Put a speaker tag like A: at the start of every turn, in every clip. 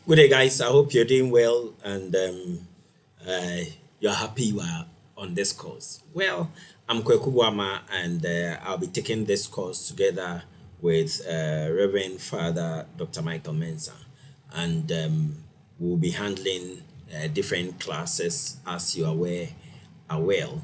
A: Good day, guys. I hope you're doing well and uh, you're happy you are on this course. Well, I'm Kwaku Boamah and I'll be taking this course together with Reverend Father Dr. Michael Mensah. And we'll be handling different classes as you are well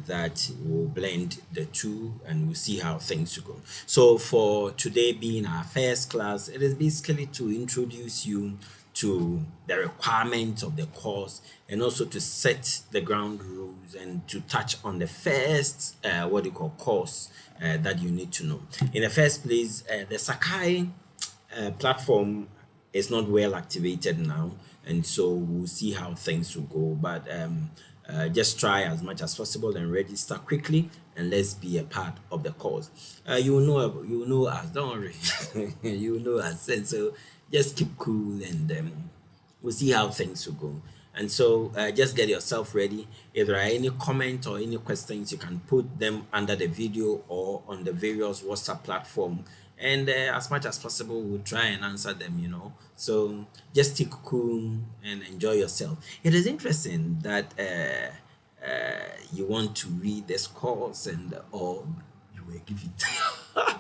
A: that will blend the two and we'll see how things will go. So for today being our first class, it is basically to introduce you to the requirements of the course and also to set the ground rules and to touch on the first what you call course that you need to know. In the first place, the Sakai platform is not well activated now, and so we'll see how things will go. But just try as much as possible and register quickly, and let's be a part of the course. You know us. Don't worry, you know us, and so just keep cool, and we'll see how things will go. And so just get yourself ready. If there are any comments or any questions, you can put them under the video or on the various WhatsApp platform. And as much as possible, we'll try and answer them. So just stick cool and enjoy yourself. It is interesting that you want to read this course and or you will give it.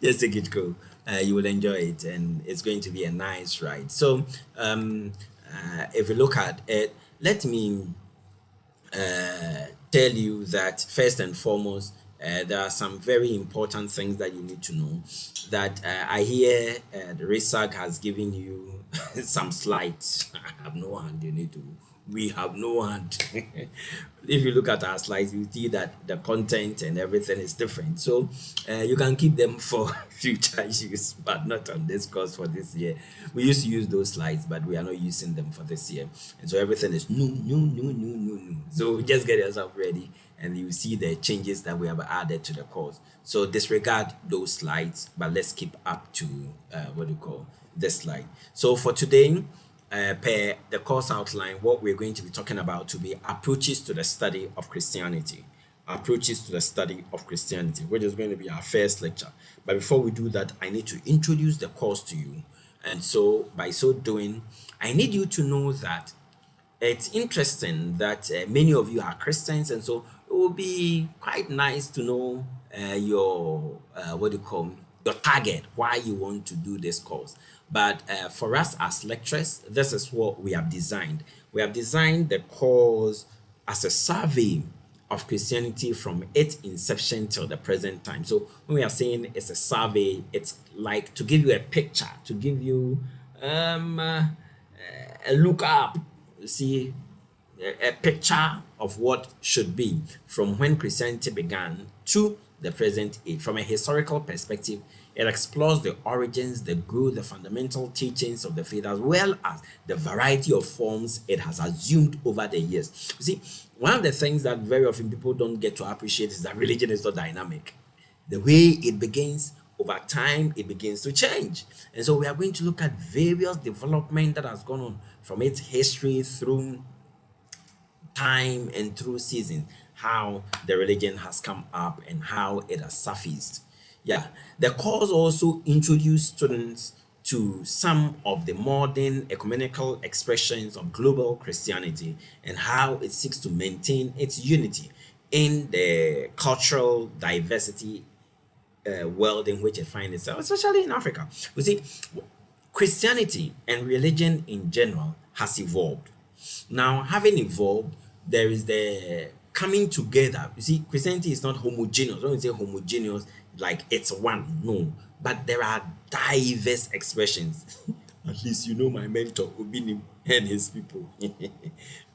A: Just take it cool. You will enjoy it, and it's going to be a nice ride. So if you look at it, let me tell you that first and foremost, there are some very important things that you need to know. That I hear the RISAG has given you some slides. I have no hand. We have no hand. If you look at our slides, you see that the content and everything is different. So you can keep them for future use, but not on this course for this year. We used to use those slides, but we are not using them for this year. And so everything is new. So just get yourself ready and you see the changes that we have added to the course. So disregard those slides, but let's keep up to this slide. So for today, per the course outline, what we're going to be talking about to be approaches to the study of Christianity. Approaches to the study of Christianity, which is going to be our first lecture. But before we do that, I need to introduce the course to you. And so by so doing, I need you to know that it's interesting that many of you are Christians, and so it will be quite nice to know your your target, why you want to do this course. But for us as lecturers, this is what we have designed. We have designed the course as a survey of Christianity from its inception till the present time. So when we are saying it's a survey, it's like to give you a picture, to give you a look up, see a picture of what should be from when Christianity began to the present age. From a historical perspective, it explores the origins, the growth, the fundamental teachings of the faith, as well as the variety of forms it has assumed over the years. You see, one of the things that very often people don't get to appreciate is that religion is not dynamic. The way it begins, over time, it begins to change. And so we are going to look at various development that has gone on from its history through time and through seasons, how the religion has come up and how it has surfaced. Yeah, the course also introduced students to some of the modern ecumenical expressions of global Christianity and how it seeks to maintain its unity in the cultural diversity world in which it finds itself, especially in Africa. You see, Christianity and religion in general has evolved. Now, having evolved, there is the coming together. You see, Christianity is not homogeneous. When we say homogeneous, like it's one, no. But there are diverse expressions. At least you know my mentor, Obinim, and his people.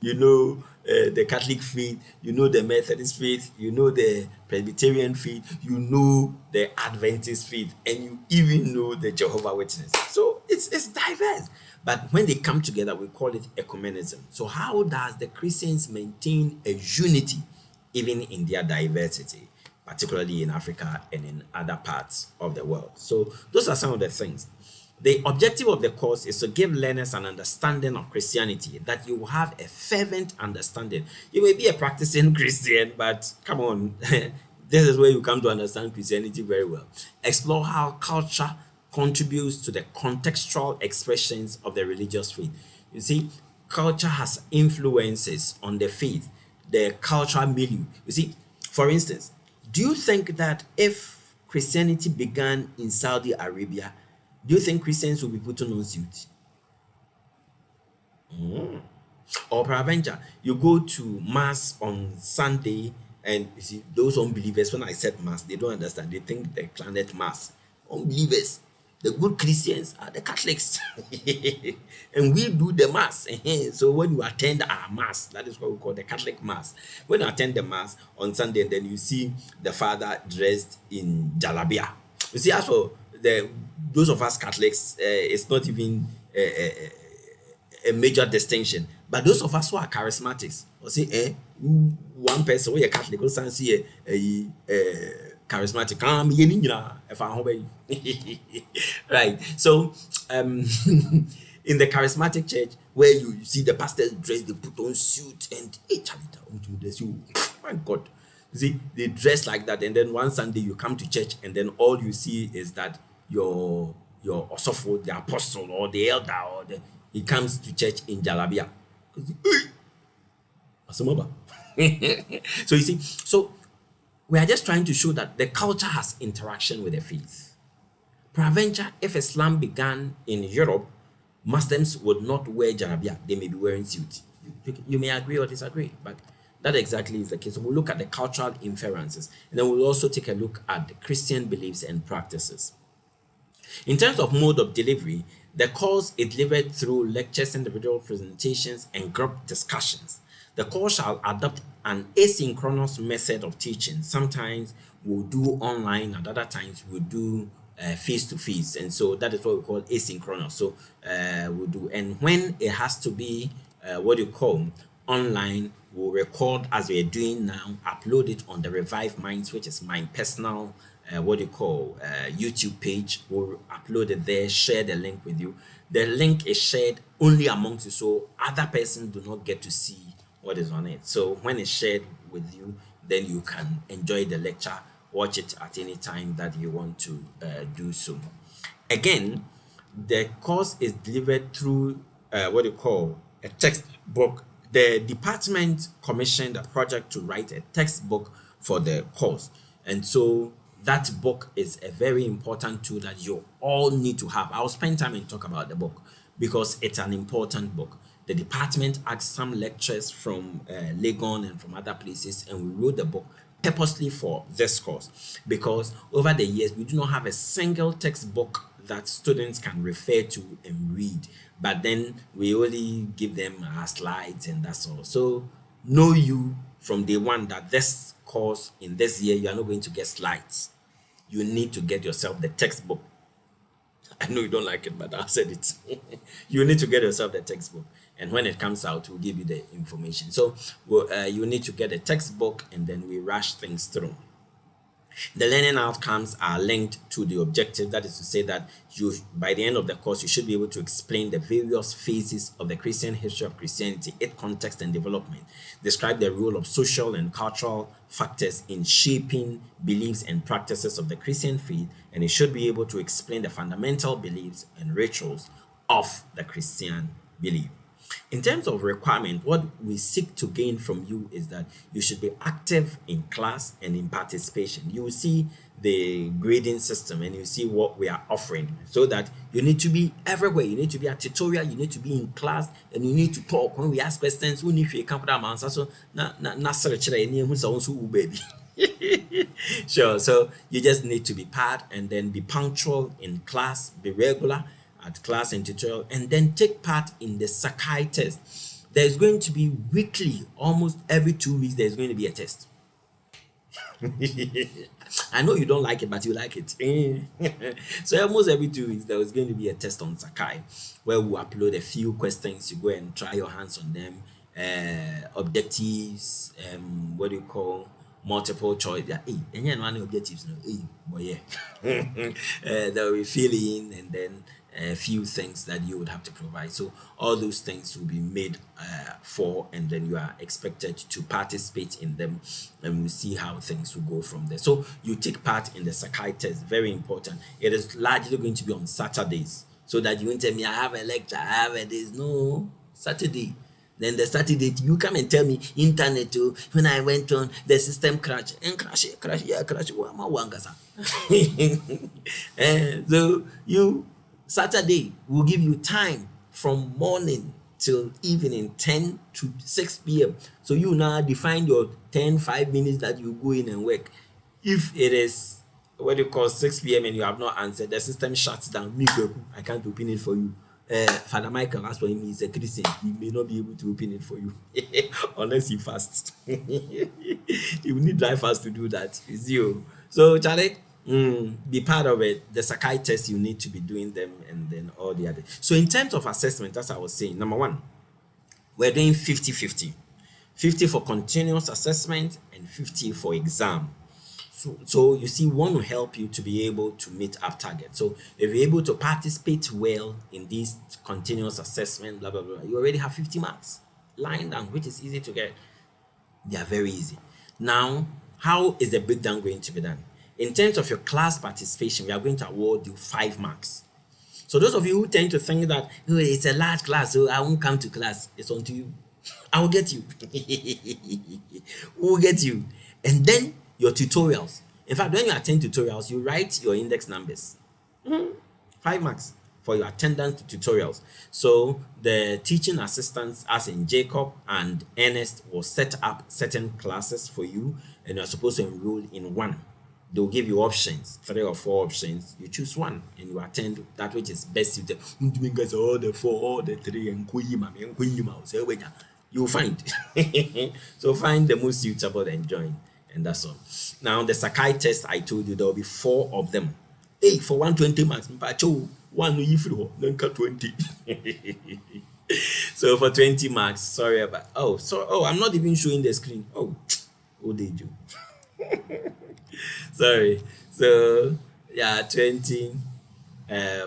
A: You know the Catholic faith, you know the Methodist faith, you know the Presbyterian faith, you know the Adventist faith, and you even know the Jehovah Witness. So it's diverse. But when they come together, we call it ecumenism. So how does the Christians maintain a unity even in their diversity, particularly in Africa and in other parts of the world? So those are some of the things. The objective of the course is to give learners an understanding of Christianity, that you will have a fervent understanding. You may be a practicing Christian, but come on, this is where you come to understand Christianity very well. Explore how culture, contributes to the contextual expressions of the religious faith. You see, culture has influences on the faith, the cultural milieu. You see, for instance, do you think that if Christianity began in Saudi Arabia, do you think Christians will be putting on suits? Or peradventure, you go to mass on Sunday, and you see those unbelievers. When I said mass, they don't understand. They think the planet Mars. Unbelievers, the good Christians are the Catholics, and we do the mass. So when you attend our mass, that is what we call the Catholic mass. When you attend the mass on Sunday, and then you see the father dressed in jalabia. You see, as for those of us Catholics, it's not even a major distinction. But those of us who are charismatics, or say, one person who is Catholic, who say charismatic, right? So, in the charismatic church, where you see the pastors dressed, they put on suit and my God, you see, they dress like that, and then one Sunday you come to church, and then all you see is that your osopho, the apostle or the elder, he comes to church in jalabia. So you see, so we are just trying to show that the culture has interaction with the faith. Peradventure, if Islam began in Europe, Muslims would not wear jalabia; they may be wearing suit. You may agree or disagree, but that exactly is the case. So we'll look at the cultural inferences, and then we'll also take a look at the Christian beliefs and practices. In terms of mode of delivery, the course is delivered through lectures, individual presentations, and group discussions. The course shall adopt an asynchronous method of teaching. Sometimes we'll do online, at other times we'll do face-to-face, and so that is what we call asynchronous. So we'll do, and when it has to be online, we'll record as we're doing now, upload it on the Revive Minds, which is my personal YouTube page. We'll upload it there, share the link with you. The link is shared only amongst you, so other persons do not get to see what is on it. So when it's shared with you, then you can enjoy the lecture, watch it at any time that you want to do so. Again, the course is delivered through a textbook. The department commissioned a project to write a textbook for the course, and so that book is a very important tool that you all need to have. I'll spend time and talk about the book because it's an important book. The department asked some lecturers from Legon and from other places, and we wrote the book purposely for this course because over the years we do not have a single textbook that students can refer to and read, but then we only give them our slides and that's all. So know you from day one that this course in this year you are not going to get slides. You need to get yourself the textbook. I know you don't like it, but I said it. You need to get yourself the textbook, and when it comes out, we'll give you the information. So you need to get a textbook, and then we rush things through. The learning outcomes are linked to the objective. That is to say that by the end of the course, you should be able to explain the various phases of the Christian history of Christianity, its context and development, describe the role of social and cultural factors in shaping beliefs and practices of the Christian faith, and it should be able to explain the fundamental beliefs and rituals of the Christian belief. In terms of requirement, what we seek to gain from you is that you should be active in class and in participation. You will see the grading system and you see what we are offering, so that you need to be everywhere. You need to be at tutorial, you need to be in class, and you need to talk. When we ask questions, we need to come to answer. So baby. Sure. So you just need to be part and then be punctual in class, be regular at class and tutorial, and then take part in the Sakai test. There's going to be weekly, almost every 2 weeks, there's going to be a test. I know you don't like it, but you like it. So almost every 2 weeks, there was going to be a test on Sakai, where we upload a few questions. You go and try your hands on them. Objectives, multiple choice. Any objectives, there will be filling, and then a few things that you would have to provide. So all those things will be made for, and then you are expected to participate in them, and we'll see how things will go from there. So you take part in the Sakai test, very important. It is largely going to be on Saturdays, so that you won't tell me I have a lecture, I have a this. No, Saturday. Then the Saturday you come and tell me internet when I went on the system crash and crash. So you Saturday will give you time from morning till evening 10 to 6 p.m. So you now define your 5 minutes that you go in and work. If it is what you call 6 p.m. and you have not answered, the system shuts down. I can't open it for you. Father Michael, as for him, he's a Christian. He may not be able to open it for you unless he fasts. You need dry fast to do that. It's you. So, Charlie, be part of it. The Sakai test, you need to be doing them, and then all the other. So, in terms of assessment, as I was saying, number one, we're doing 50-50. 50 for continuous assessment and 50 for exam. So you see, one will help you to be able to meet up targets. So if you're able to participate well in these continuous assessment, blah, blah, blah, you already have 50 marks lying down, which is easy to get. They are very easy. Now, how is the breakdown going to be done? In terms of your class participation, we are going to award you 5 marks. So those of you who tend to think that it's a large class, so I won't come to class, it's on to you. I will get you. We'll get you. And then your tutorials. In fact, when you attend tutorials, you write your index numbers. 5 marks for your attendance to tutorials. So the teaching assistants, as in Jacob and Ernest, will set up certain classes for you, and you're supposed to enroll in one. They'll give you options, 3 or 4 options. You choose one and you attend that which is best suited. All the 4, all the 3, and you'll find. So find the most suitable and join. And that's all. Now, the Sakai test, I told you there will be 4 of them. Hey, for 120 marks, one then cut 20. So for 20 marks, sorry about. I'm not even showing the screen. Oh, did you? Sorry. So yeah, 20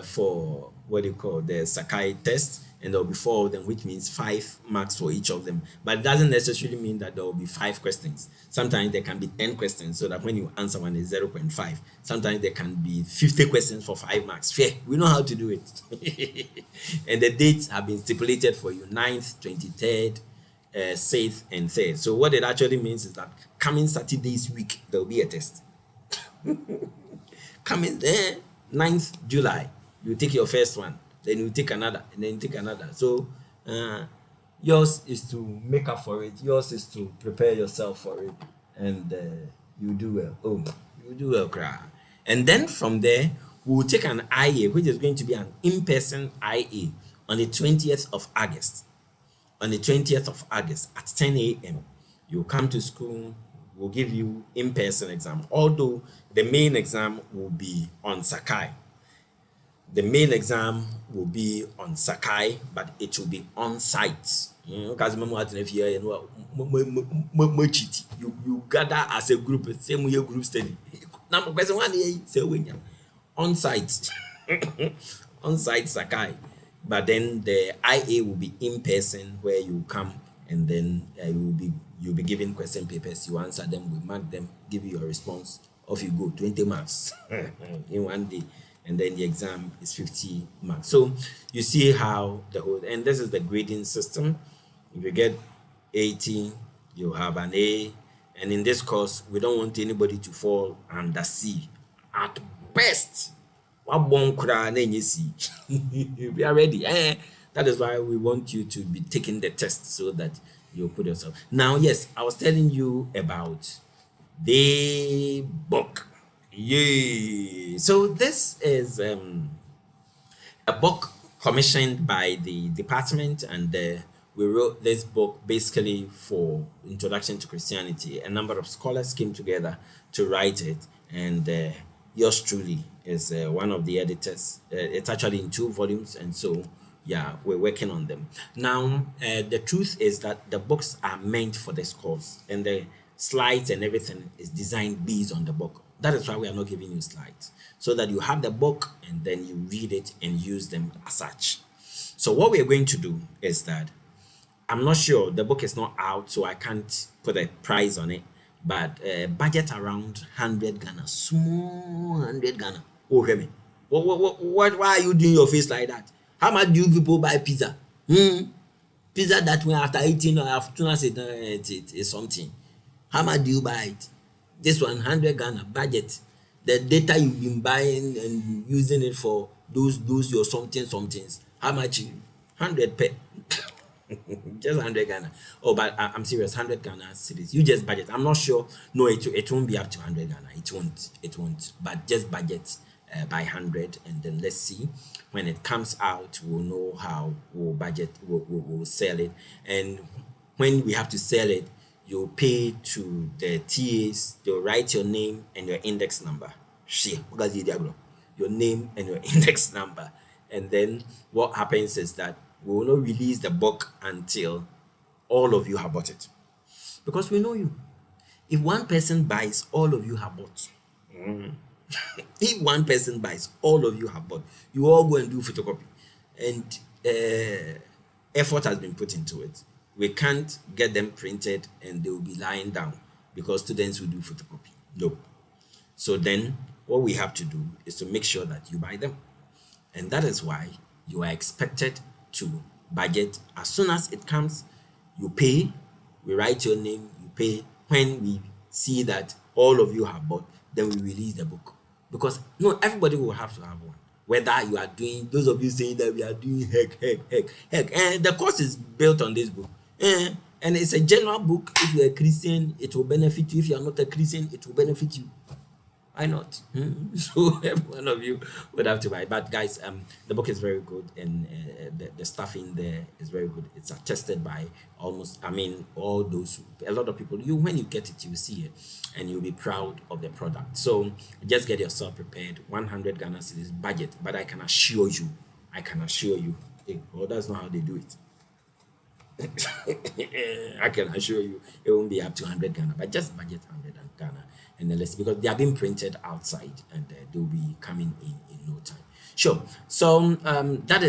A: for what you call the Sakai test. And there will be 4 of them, which means 5 marks for each of them. But it doesn't necessarily mean that there will be 5 questions. Sometimes there can be 10 questions, so that when you answer one is 0.5. Sometimes there can be 50 questions for 5 marks. Yeah, we know how to do it. And the dates have been stipulated for you: 9th, 23rd, 6th, and 3rd. So what it actually means is that coming Saturday's week, there will be a test. Coming there, 9th July, you take your first one. Then you take another, and then you take another. So yours is to make up for it. Yours is to prepare yourself for it, and you do well. You do well, cry. And then from there, we will take an IA, which is going to be an in-person IA on the 20th of August. On the 20th of August at 10 a.m., you come to school. We'll give you in-person exam. Although the main exam will be on Sakai. The main exam will be on Sakai, but it will be on site. Because you gather as a group, same way group study. Number question 1 say on site, on site Sakai. But then the IA will be in person, where you come and then you'll be given question papers. You answer them, we mark them, give you your response. Off you go, 20 marks in one day. And then the exam is 50 marks. So you see how and this is the grading system. If you get 80, you have an A. And in this course, we don't want anybody to fall under C. At best, we are ready. That is why we want you to be taking the test, so that you put yourself. Now, yes, I was telling you about the book. Yay! So this is a book commissioned by the department, and we wrote this book basically for Introduction to Christianity. A number of scholars came together to write it, and yours truly is one of the editors. It's actually in 2 volumes, and so yeah, we're working on them. Now, the truth is that the books are meant for this course, and the slides and everything is designed based on the book. That is why we are not giving you slides, so that you have the book and then you read it and use them as such. So what we are going to do is that I'm not sure, the book is not out, so I can't put a price on it, but budget around 100 Ghana, small 100 Ghana. Oh, hear me. Why are you doing your face like that? How much do you people buy pizza? Pizza that when after eating or after it is something. How much do you buy it? This 100 Ghana budget. The data you've been buying and using it for those your somethings. How much? 100 per. Just 100 Ghana. Oh, but I'm serious. 100 Ghana cedis. You just budget. I'm not sure. No, it won't be up to 100 Ghana. It won't. But just budget by 100, and then let's see. When it comes out, we'll know how we'll budget. We'll sell it, and when we have to sell it, you pay to the TAs. They'll write your name and your index number. Your name and your index number. And then what happens is that we will not release the book until all of you have bought it. Because we know you. If one person buys, all of you have bought. If one person buys, all of you have bought. You all go and do photocopy. And effort has been put into it. We can't get them printed and they will be lying down because students will do photocopy. No. So then what we have to do is to make sure that you buy them. And that is why you are expected to budget. As soon as it comes, you pay. We write your name, you pay. When we see that all of you have bought, then we release the book. Because no, everybody will have to have one. Whether you are doing, those of you saying that we are doing heck. And the course is built on this book. And it's a general book. If you're a Christian, it will benefit you. If you are not a Christian, it will benefit you. Why not? So every one of you would have to buy. But guys, the book is very good, and the stuff in there is very good. It's attested by all those. A lot of people. When you get it, you see it, and you'll be proud of the product. So just get yourself prepared. 100 Ghana cedis budget, but I can assure you, that's not how they do it. I can assure you, it won't be up to 100 Ghana, but just budget 100 Ghana. And the list, because they are being printed outside and they'll be coming in no time. Sure. So that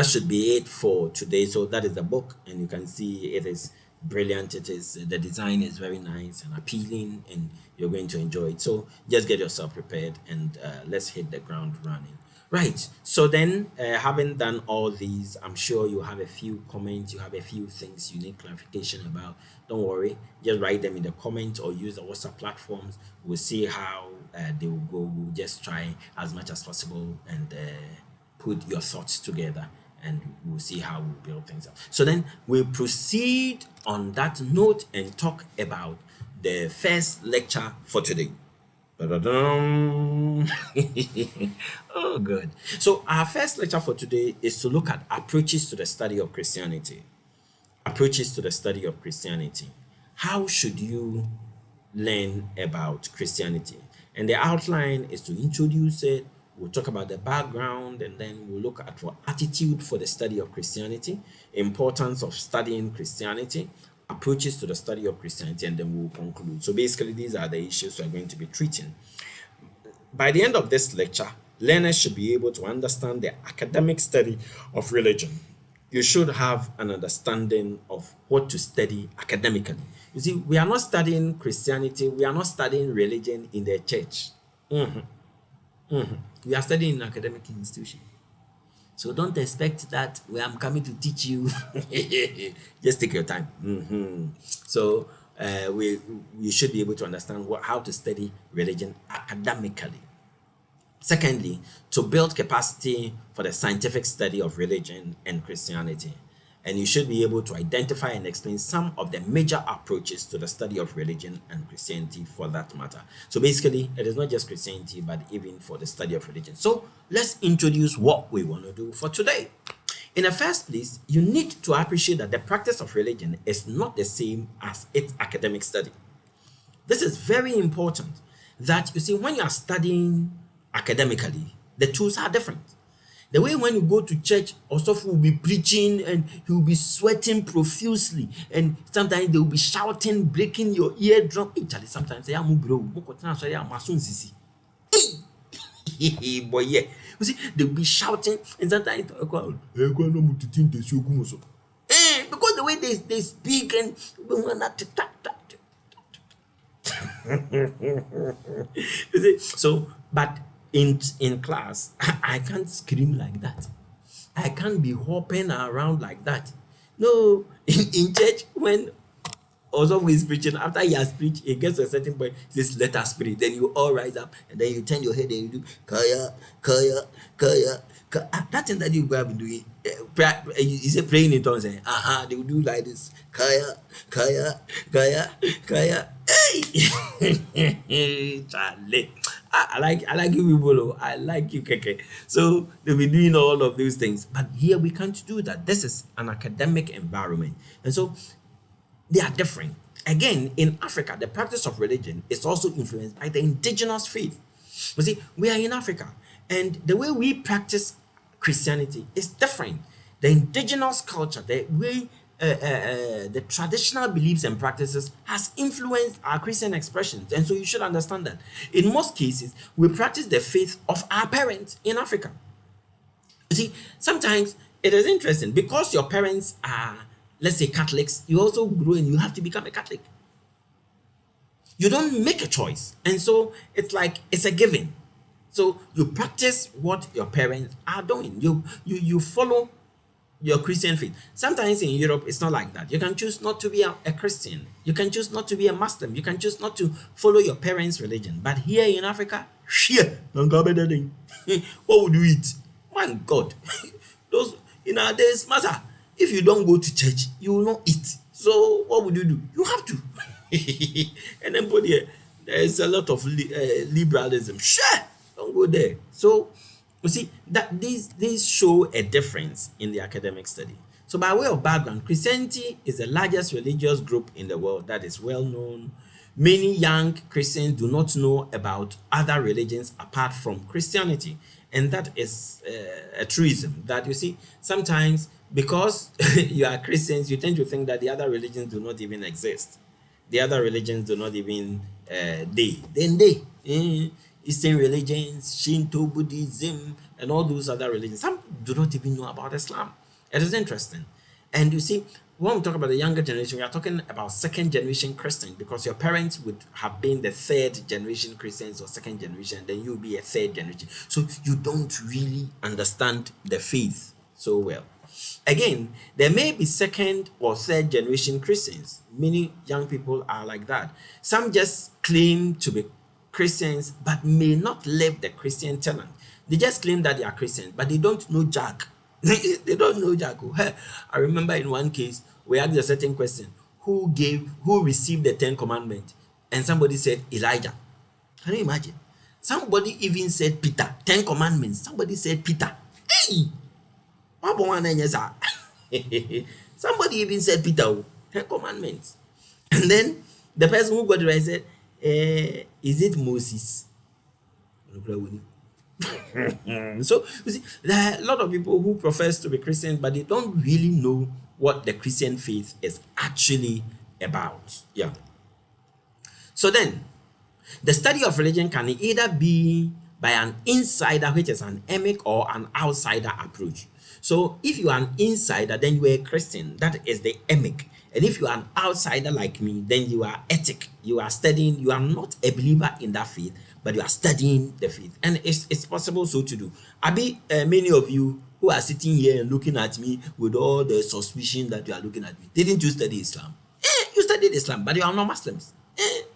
A: should be it for today. So that is the book, and you can see it is brilliant. It is, the design is very nice and appealing, and you're going to enjoy it. So just get yourself prepared, and let's hit the ground running. Right. So then, having done all these, I'm sure you have a few comments, you have a few things you need clarification about. Don't worry, just write them in the comments or use the WhatsApp platforms. We'll see how they will go. We'll just try as much as possible and put your thoughts together, and we'll see how we'll build things up. So then we'll proceed on that note and talk about the first lecture for today. Oh, good. So our first lecture for today is to look at approaches to the study of Christianity. Approaches to the study of Christianity. How should you learn about Christianity? And the outline is to introduce it. We'll talk about the background, and then we'll look at for attitude for the study of Christianity, importance of studying Christianity, approaches to the study of Christianity, and then we'll conclude. So basically, these are the issues we're going to be treating. By the end of this lecture, learners should be able to understand the academic study of religion. You should have an understanding of what to study academically. You see, we are not studying Christianity, we are not studying religion in the church. We are studying in an academic institution. So don't expect that I'm coming to teach you. Just take your time. So we should be able to understand how to study religion academically. Secondly, to build capacity for the scientific study of religion and Christianity. And you should be able to identify and explain some of the major approaches to the study of religion and Christianity for that matter. So basically, it is not just Christianity, but even for the study of religion. So let's introduce what we want to do for today. In the first place, you need to appreciate that the practice of religion is not the same as its academic study. This is very important, that you see, when you are studying academically, the tools are different. The way when you go to church, Osofu will be preaching and he will be sweating profusely, and sometimes they will be shouting, breaking your eardrum. Hey, Charlie, sometimes say, "I'm bro, sorry, I'm soon sisi." Boy, yeah. You see, they'll be shouting, and sometimes because the way they speak and you see, so but in class, I can't scream like that. I can't be hopping around like that. No, in church, when also who is preaching, after he has preached, it gets to a certain point, he says, "Let us pray." Then you all rise up, and then you turn your head and you do kaya, kaya, kaya. That thing that you have been doing, you say praying in tongues, they will do like this, kaya, kaya, kaya, kaya. Hey, Charlie. I like you people. I like you, Keke. So they'll be doing all of these things, but here we can't do that. This is an academic environment, and so they are different. Again, in Africa, the practice of religion is also influenced by the indigenous faith. You see, we are in Africa, and the way we practice Christianity is different. The indigenous culture, the way the traditional beliefs and practices has influenced our Christian expressions, and so you should understand that. In most cases, we practice the faith of our parents in Africa. You see, sometimes it is interesting because your parents are, let's say, Catholics, you also grow and you have to become a Catholic. You don't make a choice. And so it's like it's a given. So you practice what your parents are doing. You follow your Christian faith. Sometimes in Europe, it's not like that. You can choose not to be a Christian. You can choose not to be a Muslim. You can choose not to follow your parents' religion. But here in Africa, what would you eat? My God. Those in our days, master, if you don't go to church, you will not eat. So what would you do? You have to. And then put here, there's a lot of liberalism. Don't go there. So you see that these show a difference in the academic study. So by way of background, Christianity is the largest religious group in the world that is well known. Many young Christians do not know about other religions apart from Christianity, and that is a truism. That you see, sometimes because you are Christians, you tend to think that the other religions do not even exist. The other religions do not even Eastern religions, Shinto, Buddhism, and all those other religions. Some do not even know about Islam. It is interesting. And you see, when we talk about the younger generation, we are talking about second generation Christian, because your parents would have been the third generation Christians or second generation, and then you'll be a third generation. So you don't really understand the faith so well. Again, there may be second or third generation Christians. Many young people are like that. Some just claim to be Christians but may not live the Christian tenant. They just claim that they are Christians, but they don't know Jack. They don't know Jack. I remember in one case, we asked a certain question: who received the 10 Commandments? And somebody said Elijah. Can you imagine? Somebody even said Peter. 10 Commandments. Somebody said Peter. Hey! Somebody even said Peter, 10 Commandments. And then the person who got it right said, is it Moses? So you see, there are a lot of people who profess to be Christians, but they don't really know what the Christian faith is actually about. Yeah. So then, the study of religion can either be by an insider, which is an emic, or an outsider approach. So if you are an insider, then you are a Christian. That is the emic. And if you are an outsider like me, then you are ethic. You are studying. You are not a believer in that faith, but you are studying the faith. And it's possible so to do. Many of you who are sitting here and looking at me with all the suspicion that you are looking at me, didn't you study Islam? You studied Islam, but you are not Muslims.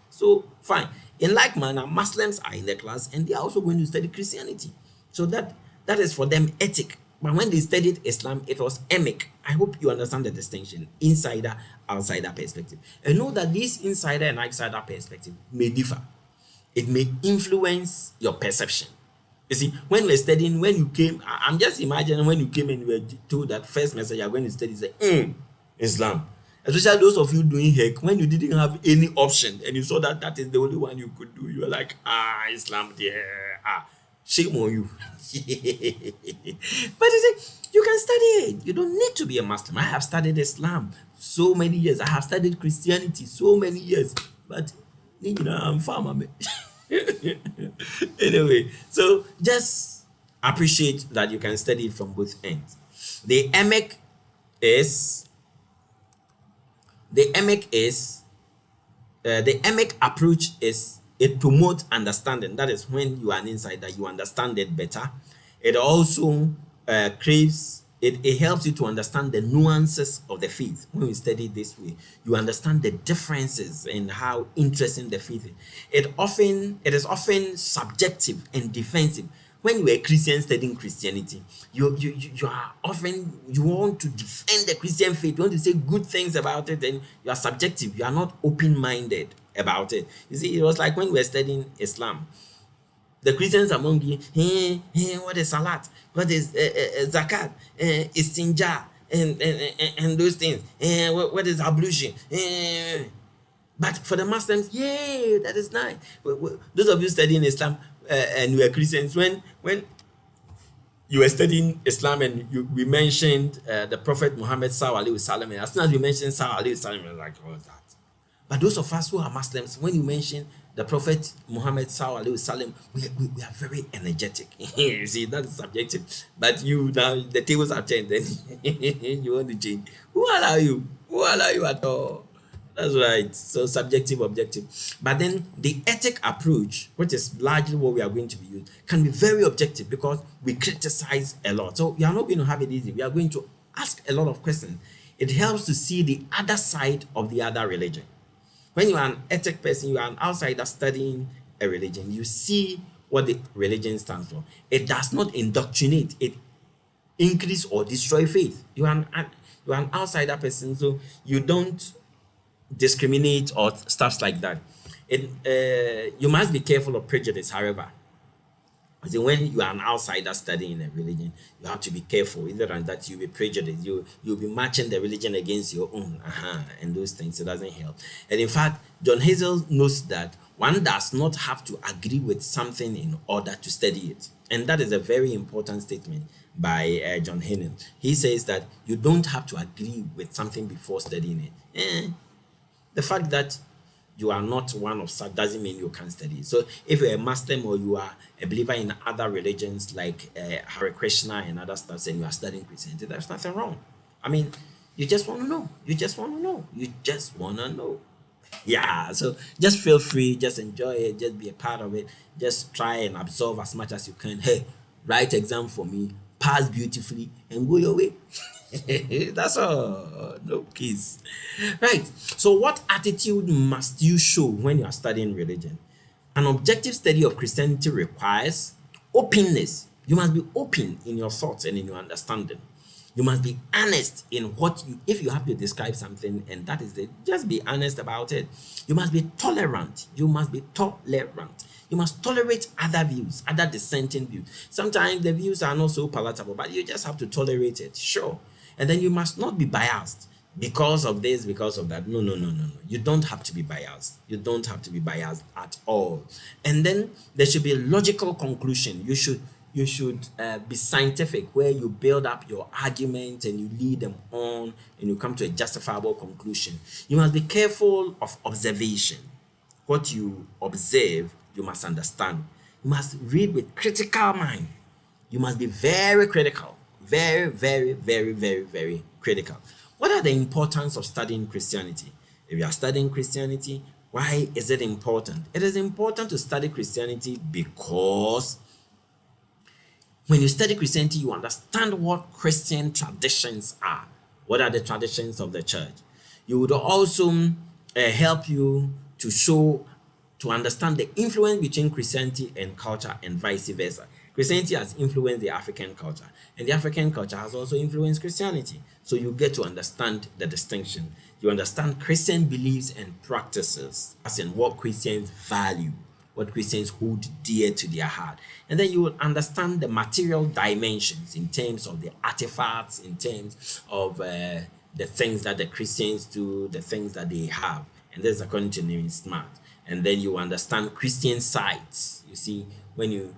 A: So fine. In like manner, Muslims are in the class and they are also going to study Christianity. So that is for them ethic. But when they studied Islam, it was emic. I hope you understand the distinction, insider, outsider perspective. And know that this insider and outsider perspective may differ. It may influence your perception. You see, when we're studying, when you came, I'm just imagining when you came and you were told that first message you're going to study, say, Islam. Especially those of you doing heck, when you didn't have any option and you saw that is the only one you could do, you were like, Islam, yeah. Shame on you. But you see, you can study it. You don't need to be a Muslim. I have studied Islam so many years. I have studied Christianity so many years. But you know, I'm farmer. Man. Anyway, so just appreciate that you can study it from both ends. The emek is the emek is the emek approach is it promotes understanding. That is when you are an insider, you understand it better. It also it helps you to understand the nuances of the faith. When you study this way, you understand the differences and how interesting the faith is. It is often subjective and defensive. When you are a Christian studying Christianity, you are often, you want to defend the Christian faith, you want to say good things about it, and you are subjective, you are not open-minded about it. You see, it was like when we were studying Islam. The Christians among you, what is salat? What is zakat? Istinja, and those things. What is ablution? But for the Muslims, yeah, that is nice. Those of you studying Islam and you are Christians, when you were studying Islam and we mentioned the Prophet Muhammad sallallahu alaihi wasallam, and as soon as we mentioned sallallahu alaihi wasallam, we're like, what is that? But those of us who are Muslims, when you mention the Prophet Muhammad sallallahu alaihi wasallam, we are very energetic. You see, that's subjective. But you now, the tables have changed. Then you want to change. Who allow you? Who allow you at all? That's right. So subjective, objective. But then the ethic approach, which is largely what we are going to be used, can be very objective because we criticize a lot. So we are not going to have it easy. We are going to ask a lot of questions. It helps to see the other side of the other religion. When you are an ethic person, you are an outsider studying a religion, you see what the religion stands for. It does not indoctrinate, it increase or destroy faith. You are an outsider person, so you don't discriminate or stuff like that. You must be careful of prejudice, however. So when you are an outsider studying a religion, you have to be careful. Either than that, you'll be prejudiced. You'll be matching the religion against your own, and those things. It doesn't help. And in fact, John Hazel knows that one does not have to agree with something in order to study it, and that is a very important statement by John Hazel. He says that you don't have to agree with something before studying it. The fact that you are not one of such doesn't mean you can't study. So if you're a Muslim or you are a believer in other religions like Hare Krishna and other stuff, and you are studying Christianity, there's nothing wrong. I mean, you just want to know. You just want to know. You just want to know. Yeah, so just feel free, just enjoy it, just be a part of it. Just try and absorb as much as you can. Hey, write exam for me, pass beautifully, and go your way. That's all. No kids. Right. So what attitude must you show when you are studying religion? An objective study of Christianity requires openness. You must be open in your thoughts and in your understanding. You must be honest in what you, if you have to describe something, and that is it, just be honest about it. You must be tolerant. You must be tolerant. You must tolerate other views, other dissenting views. Sometimes the views are not so palatable, but you just have to tolerate it. Sure. And then you must not be biased because of this, because of that. No. You don't have to be biased. You don't have to be biased at all. And then there should be a logical conclusion. You should be scientific, where you build up your argument and you lead them on and you come to a justifiable conclusion. You must be careful of observation. What you observe, you must understand. You must read with critical mind. You must be very critical. Very, very, very, very, very critical. What are the importance of studying Christianity? If you are studying Christianity, why is it important? It is important to study Christianity because when you study Christianity, you understand what Christian traditions are. What are the traditions of the church? You would also help you to understand the influence between Christianity and culture and vice versa. Christianity has influenced the African culture, and the African culture has also influenced Christianity. So you get to understand the distinction. You understand Christian beliefs and practices, as in what Christians value, what Christians hold dear to their heart. And then you will understand the material dimensions in terms of the artifacts, in terms of the things that the Christians do, the things that they have. And this is according to Name Smart. And then you understand Christian sites. You see, when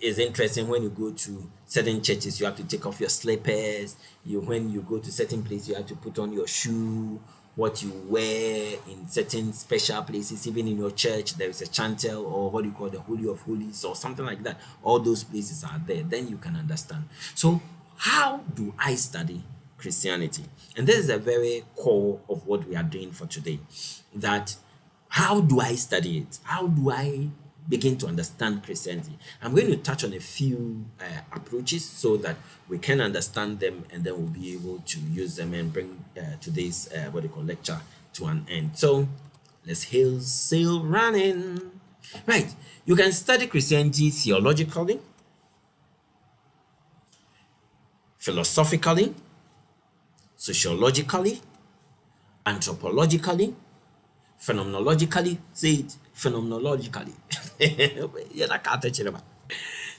A: it's interesting when you go to certain churches, you have to take off your slippers. When you go to certain places, you have to put on your shoe. What you wear in certain special places, even in your church, there is a chantel, or what you call the Holy of Holies or something like that. All those places are there. Then you can understand. So, how do I study Christianity? And this is a very core of what we are doing for today. That how do I study it? How do I begin to understand Christianity? I'm going to touch on a few approaches so that we can understand them, and then we'll be able to use them and bring today's lecture to an end. So let's hail sail running. Right, you can study Christianity theologically, philosophically, sociologically, anthropologically, phenomenologically. Say it, phenomenologically.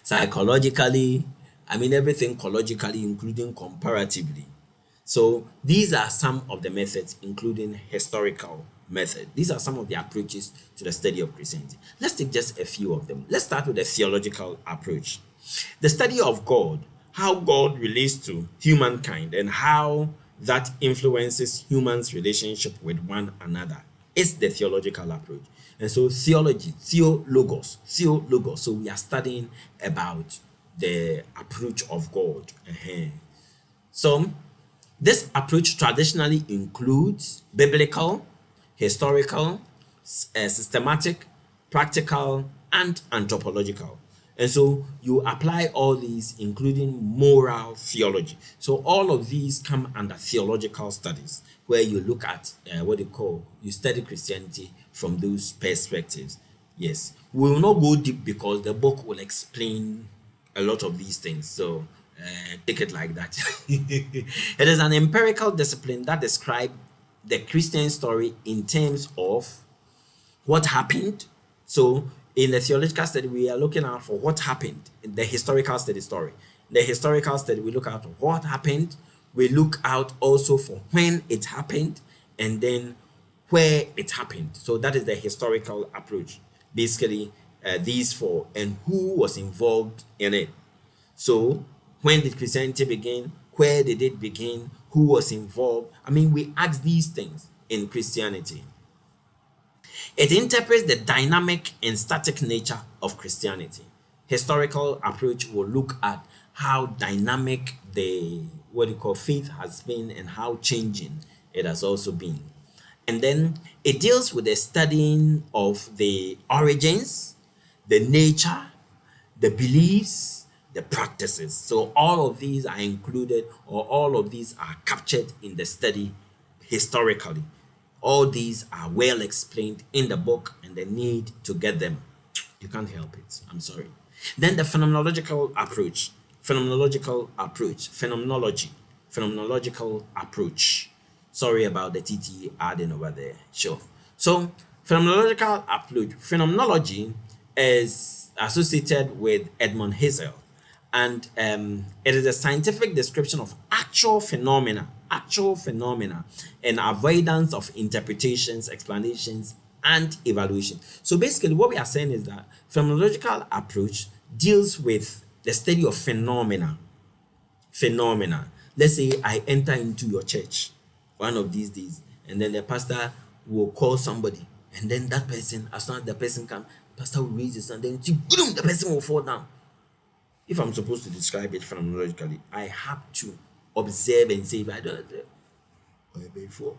A: Psychologically, everything cologically, including comparatively. So these are some of the methods, including historical method. These are some of the approaches to the study of Christianity. Let's take just a few of them. Let's start with the theological approach. The study of God, how God relates to humankind and how that influences humans' relationship with one another, is the theological approach. And so theology, theologos. So we are studying about the approach of God. So this approach traditionally includes biblical, historical, systematic, practical, and anthropological. And so you apply all these, including moral theology. So all of these come under theological studies, where you look at you study Christianity from those perspectives. Yes, we will not go deep because the book will explain a lot of these things. So take it like that. It is an empirical discipline that describes the Christian story in terms of what happened. So in the theological study, we are looking out for what happened in the historical story. The historical study, we look out for what happened. We look out also for when it happened, and then where it happened. So that is the historical approach. Basically, these four, and who was involved in it. So when did Christianity begin? Where did it begin? Who was involved? We ask these things in Christianity. It interprets the dynamic and static nature of Christianity. Historical approach will look at how dynamic the faith has been and how changing it has also been. And then it deals with the studying of the origins, the nature, the beliefs, the practices. So all of these are included, or all of these are captured in the study historically. All these are well explained in the book, and the need to get them. You can't help it. I'm sorry. Then the phenomenological approach. Phenomenological approach. Sorry about the TT adding over there. Sure. So phenomenological approach. Phenomenology is associated with Edmund Husserl, and it is a scientific description of actual phenomena, and avoidance of interpretations, explanations, and evaluation. So basically, what we are saying is that phenomenological approach deals with the study of phenomena. Let's say I enter into your church one of these days, and then the pastor will call somebody, and then that person, as soon as the person comes, pastor will raise his hand, and then boom, the person will fall down. If I'm supposed to describe it phenomenologically, I have to observe and say, if I don't, before.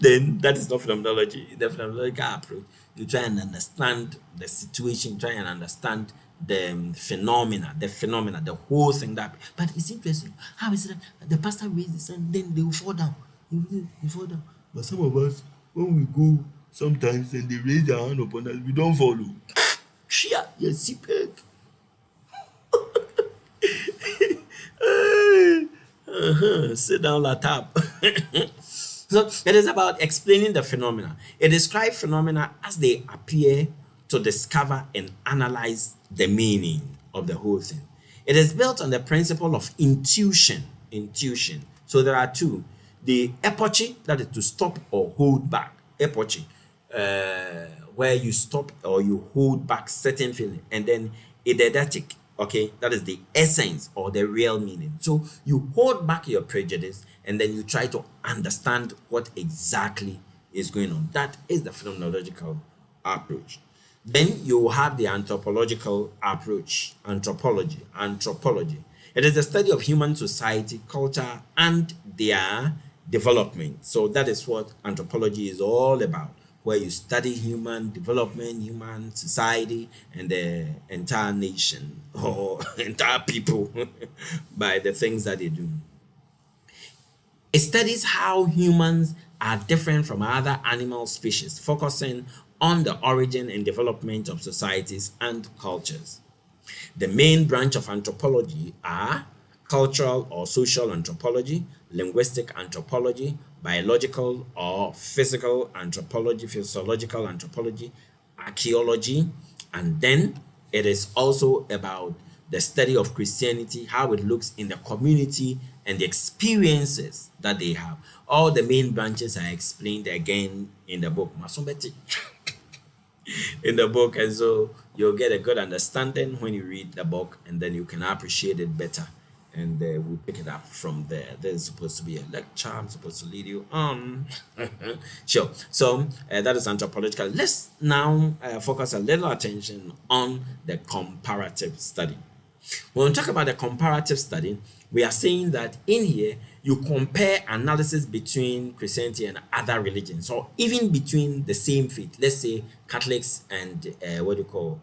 A: Then that is not phenomenology. The phenomenological approach, you try and understand the situation, try and understand the phenomena, the whole thing. But it's interesting. How is it that the pastor raises his hand, then they will fall down? They fall down. But some of us, when we go sometimes and they raise their hand upon us, we don't follow. Shia, you see peg. Sit down, la tap. So it is about explaining the phenomena. It describes phenomena as they appear to discover and analyze the meaning of the whole thing. It is built on the principle of intuition. So there are two. The epoche, that is to stop or hold back. Epoche. where you stop or you hold back certain feeling, and then eidetic, okay, that is the essence or the real meaning. So you hold back your prejudice and then you try to understand what exactly is going on. That is the phenomenological approach. Then you have the anthropological approach, anthropology. It is the study of human society, culture, and their development. So that is what anthropology is all about, where you study human development, human society, and the entire nation or entire people by the things that they do. It studies how humans are different from other animal species, focusing on the origin and development of societies and cultures. The main branch of anthropology are cultural or social anthropology, linguistic anthropology, biological or physical anthropology, physiological anthropology, archaeology, and then it is also about the study of Christianity, how it looks in the community and the experiences that they have. All the main branches are explained again in the book. In the book, and so you'll get a good understanding when you read the book, and then you can appreciate it better, and we'll pick it up from there. This is supposed to be a lecture. I'm supposed to lead you on. Sure. So that is anthropological. Let's now focus a little attention on the comparative study. When we talk about the comparative study, we are saying that in here you compare analysis between Christianity and other religions, or even between the same faith. Let's say Catholics and what do you call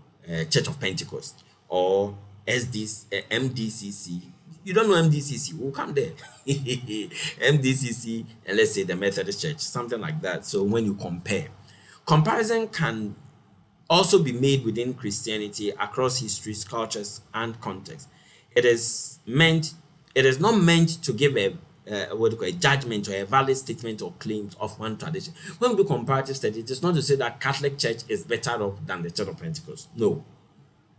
A: Church of Pentecost, or MDCC. You don't know MDCC? We'll come there. MDCC, and let's say the Methodist Church, something like that. So when you compare, comparison can also be made within Christianity across histories, cultures, and contexts. It is not meant to give a judgment or a valid statement or claims of one tradition. When we do comparative study, it is not to say that Catholic Church is better off than the Church of Pentecost. No,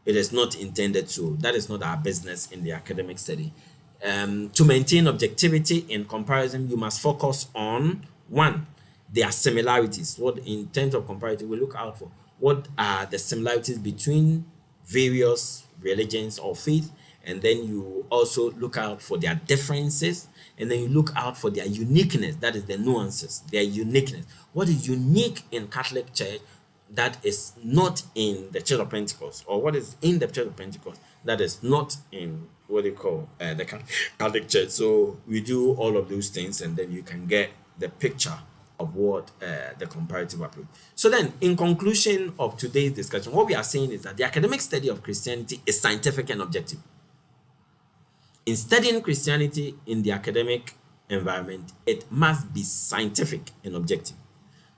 A: it is not intended so. That is not our business in the academic study. To maintain objectivity in comparison, you must focus on one, their similarities. What in terms of comparative we look out for? What are the similarities between various religions or faith? And then you also look out for their differences, and then you look out for their uniqueness. That is the nuances, their uniqueness. What is unique in Catholic Church that is not in the Church of Pentecost, or what is in the Church of Pentecost that is not in what they call the Catholic Church? So we do all of those things, and then you can get the picture of what the comparative approach. So then, in conclusion of today's discussion, what we are saying is that the academic study of Christianity is scientific and objective. In studying Christianity in the academic environment, it must be scientific and objective.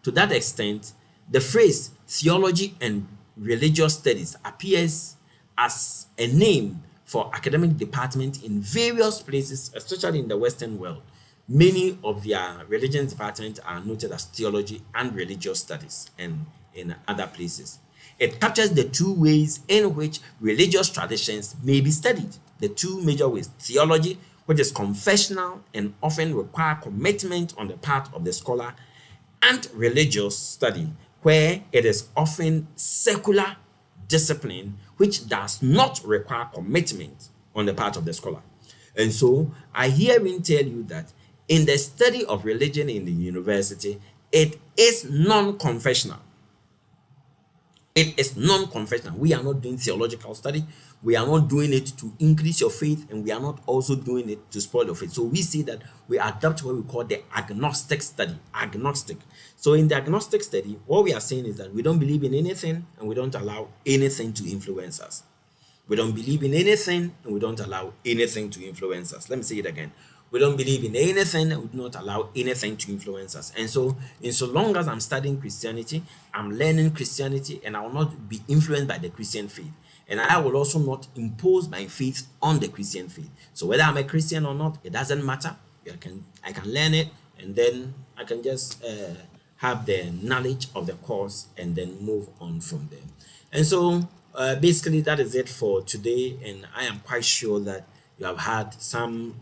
A: To that extent, the phrase theology and religious studies appears as a name for academic department in various places, especially in the Western world. Many of their religion departments are noted as theology and religious studies, and in other places. It captures the two ways in which religious traditions may be studied. The two major ways: theology, which is confessional and often require commitment on the part of the scholar, and religious study, where it is often secular discipline, which does not require commitment on the part of the scholar. And so I herein tell you that in the study of religion in the university, it is non-confessional. It is non-confessional. We are not doing theological study. We are not doing it to increase your faith, and we are not also doing it to spoil your faith. So we see that we adopt what we call the agnostic study. Agnostic. So in the agnostic study, what we are saying is that we don't believe in anything, and we don't allow anything to influence us. We don't believe in anything, and we don't allow anything to influence us. Let me say it again. We don't believe in anything, and we do not allow anything to influence us. And so, in so long as I'm studying Christianity, I'm learning Christianity, and I will not be influenced by the Christian faith. And I will also not impose my faith on the Christian faith. So whether I'm a Christian or not, it doesn't matter. I can learn it, and then I can just have the knowledge of the course, and then move on from there. And so basically that is it for today, and I am quite sure that you have had some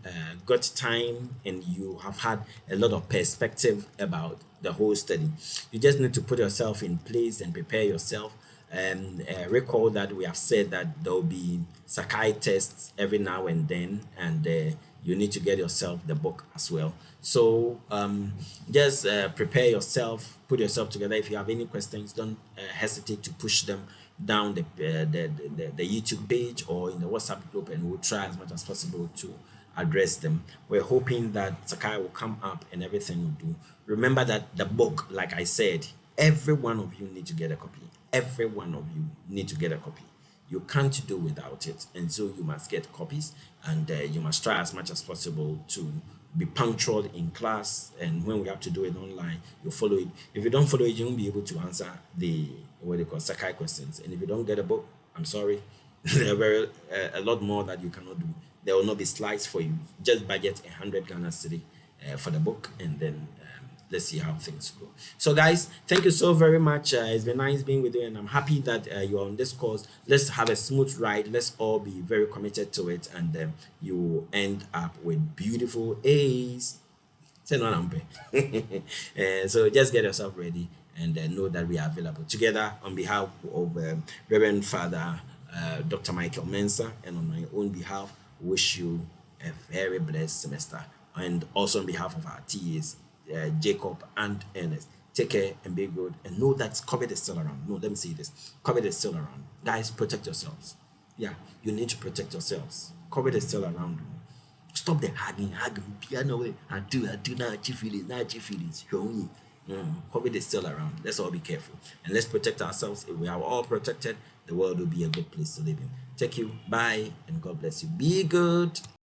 A: good time, and you have had a lot of perspective about the whole study. You just need to put yourself in place and prepare yourself. And recall that we have said that there will be Sakai tests every now and then, and you need to get yourself the book as well. So just prepare yourself, put yourself together. If you have any questions, don't hesitate to push them down the YouTube page or in the WhatsApp group, and we'll try as much as possible to address them. We're hoping that Sakai will come up and everything will do. Remember that the book, like I said, every one of you need to get a copy. Every one of you need to get a copy. You can't do without it, and so you must get copies, and you must try as much as possible to be punctual in class. And when we have to do it online, you follow it. If you don't follow it, you won't be able to answer the what they call Sakai questions. And if you don't get a book, I'm sorry, there are a lot more that you cannot do. There will not be slides for you. Just budget 100 Ghana cedi for the book, and then let's see how things go. So guys, thank you so very much. It's been nice being with you, and I'm happy that you're on this course. Let's have a smooth ride. Let's all be very committed to it, and you end up with beautiful A's. So just get yourself ready, and know that we are available together on behalf of Reverend Father Dr. Michael Mensah, and on my own behalf, wish you a very blessed semester, and also on behalf of our TAs, Jacob and Ernest. Take care and be good, and know that COVID is still around. No, let me say this: COVID is still around. Guys, protect yourselves. Yeah, you need to protect yourselves. COVID is still around. Stop the hugging. Piano way. I do not feelings. COVID is still around. Let's all be careful, and let's protect ourselves. If we are all protected, the world will be a good place to live in. Thank you. Bye, and God bless you. Be good.